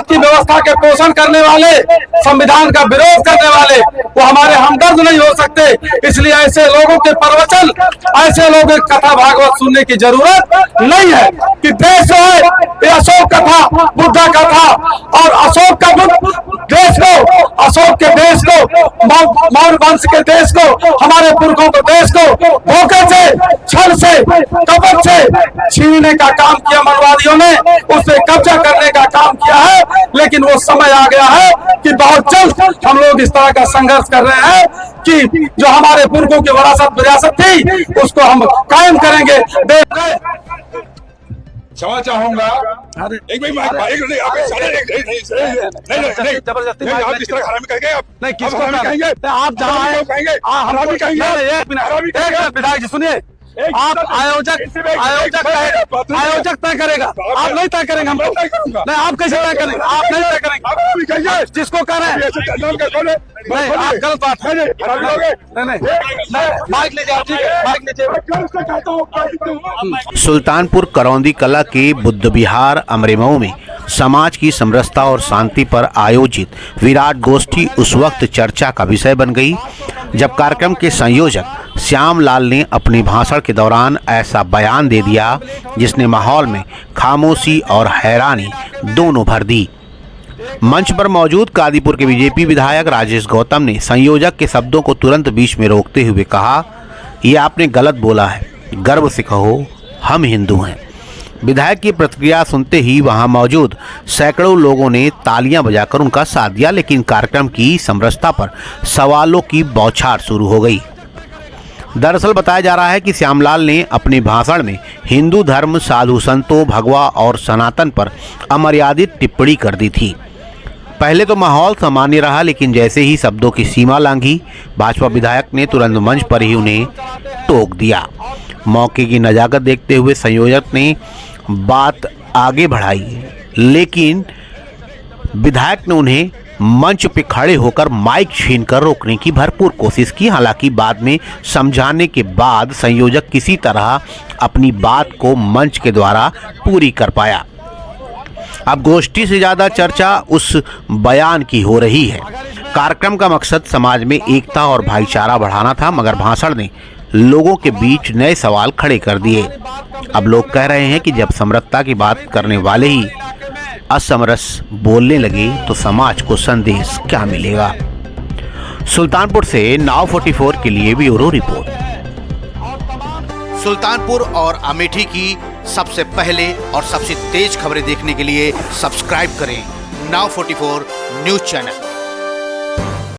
की व्यवस्था के पोषण करने वाले, संविधान का विरोध करने वाले, वो हमारे हमदर्द नहीं हो सकते। इसलिए ऐसे लोगों के प्रवचन, ऐसे लोगों की कथा भागवत सुनने की जरूरत नहीं है। कि देश जो है ये अशोक का था, बुद्ध का था, और अशोक का देश को, अशोक के देश को, मौर्य वंश के देश को, हमारे पुरखों के देश को धोखे से, छल से, कपट से छीनने का काम किया मनवादियों ने, उसे कब्जा करने का काम किया है। लेकिन वो समय आ गया है कि बहुत जल्द हम लोग इस तरह का संघर्ष कर रहे हैं कि जो हमारे पुरखों की विरासत थी उसको हम कायम करेंगे। क्षमा चाहूंगा। एक भाई नहीं आप इस तरह हरामी कहेंगे, आप नहीं किसको कहेंगे? आप जहाँ कहेंगे हरामी कहेंगे। विधायक जी सुनिए, आप आयोजक तय करेगा, आप नहीं तय करेंगे। हम नहीं, आप कैसे तय करेंगे? आप नहीं तय करेंगे। जिसको कर रहे हैं नहीं, आप गलत बात है। नहीं, माइक ले जाओ, ठीक है, माइक ले जाओ। सुल्तानपुर करौंदी कला के बुद्ध विहार अमरेमऊ में समाज की समरसता और शांति पर आयोजित विराट गोष्ठी उस वक्त चर्चा का विषय बन गई जब कार्यक्रम के संयोजक श्याम लाल ने अपने भाषण के दौरान ऐसा बयान दे दिया जिसने माहौल में खामोशी और हैरानी दोनों भर दी। मंच पर मौजूद कादीपुर के बीजेपी विधायक राजेश गौतम ने संयोजक के शब्दों को तुरंत बीच में रोकते हुए कहा, यह आपने गलत बोला है, गर्व से कहो हम हिंदू हैं। विधायक की प्रतिक्रिया सुनते ही वहां मौजूद सैकड़ों लोगों ने तालियां बजाकर उनका साथ दिया, लेकिन कार्यक्रम की समरसता पर सवालों की बौछार शुरू हो गई। दरअसल बताया जा रहा है कि श्यामलाल ने अपने भाषण में हिंदू धर्म, साधु संतों, भगवा और सनातन पर अमर्यादित टिप्पणी कर दी थी। पहले तो माहौल सामान्य रहा, लेकिन जैसे ही शब्दों की सीमा लांघी, भाजपा विधायक ने तुरंत मंच पर ही उन्हें टोक दिया। मौके की नजाकत देखते हुए संयोजक ने बात आगे बढ़ाई, लेकिन विधायक ने उन्हें मंच पे खड़े होकर माइक छीनकर रोकने की भरपूर कोशिश की। हालांकि बाद में समझाने के बाद संयोजक किसी तरह अपनी बात को मंच के द्वारा पूरी कर पाया। अब गोष्ठी से ज़्यादा चर्चा उस बयान की हो रही है। कार्यक्रम का मकसद समाज में एकता और भाईचारा बढ़ाना था, मगर भाषण ने लोगों के बीच नए सवाल खड़े कर दिए। अब लोग कह रहे हैं कि जब समरसता की बात करने वाले ही असमरस बोलने लगे तो समाज को संदेश क्या मिलेगा। सुल्तानपुर से नाव 44 के लिए ब्यूरो रिपोर्ट। सुल्तानपुर और अमेठी की सबसे पहले और सबसे तेज खबरें देखने के लिए सब्सक्राइब करें नाव 44 न्यूज चैनल।